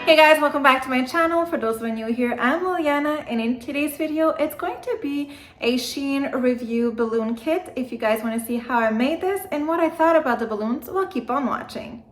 Hey guys, welcome back to my channel. For those of you new here, I'm Liliana, and in today's video it's going to be a SHEIN review balloon kit. If you guys want to see how I made this and what I thought about the balloons, well, keep on watching.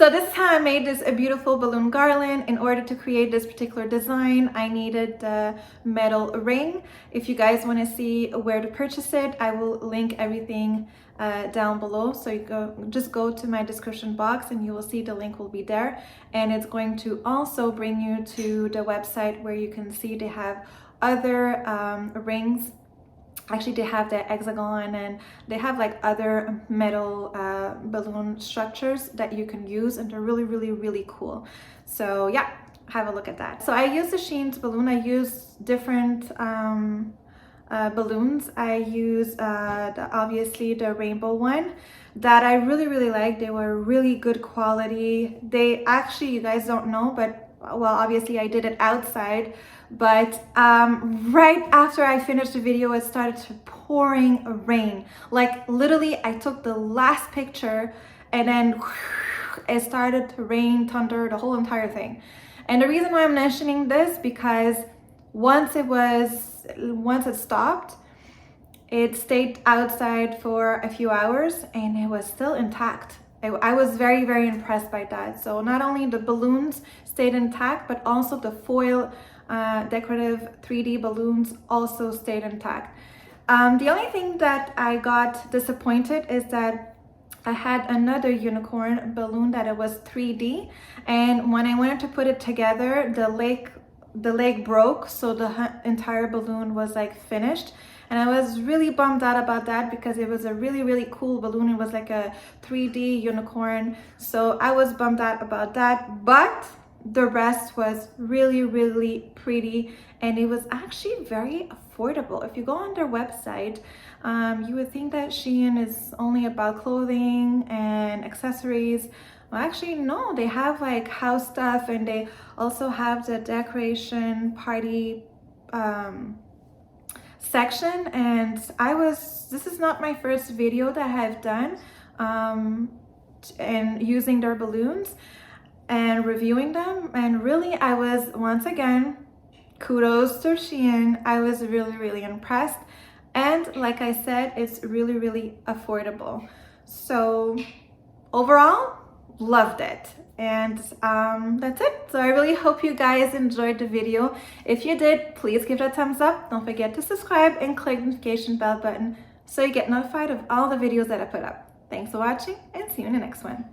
So this is how I made this a beautiful balloon garland. In order to create this particular design, I needed the metal ring. If you guys want to see where to purchase it, I will link everything down below. So just go to my description box and you will see the link will be there. And it's going to also bring you to the website where you can see they have other rings. Actually, they have the hexagon and they have like other metal balloon structures that you can use, and they're really, really, really cool. So yeah, have a look at that. So I use the SHEIN's balloon. I use different balloons. I use obviously the rainbow one that I really, really like. They were really good quality. They actually, you guys don't know, but well, obviously I did it outside, but right after I finished the video, it started pouring rain. Like literally, I took the last picture and then it started to rain, thunder, the whole entire thing. And the reason why I'm mentioning this, because once it stopped, it stayed outside for a few hours and it was still intact. I was very, very impressed by that. So not only the balloons stayed intact, but also the foil decorative 3D balloons also stayed intact. The only thing that I got disappointed is that I had another unicorn balloon that it was 3D, and when I wanted to put it together, the leg broke, so the entire balloon was like finished. And I was really bummed out about that because it was a really, really cool balloon. It was like a 3D unicorn. So I was bummed out about that, but the rest was really, really pretty. And it was actually very affordable. If you go on their website, you would think that SHEIN is only about clothing and accessories. Well, actually, no, they have like house stuff, and they also have the decoration party section. And this is not my first video that I've done and using their balloons and reviewing them, and really I was, once again, kudos to SHEIN. I was really, really impressed, and like I said, it's really, really affordable. So overall, loved it. And that's it. So I really hope you guys enjoyed the video. If you did, please give it a thumbs up. Don't forget to subscribe and click the notification bell button so you get notified of all the videos that I put up. Thanks for watching, and see you in the next one.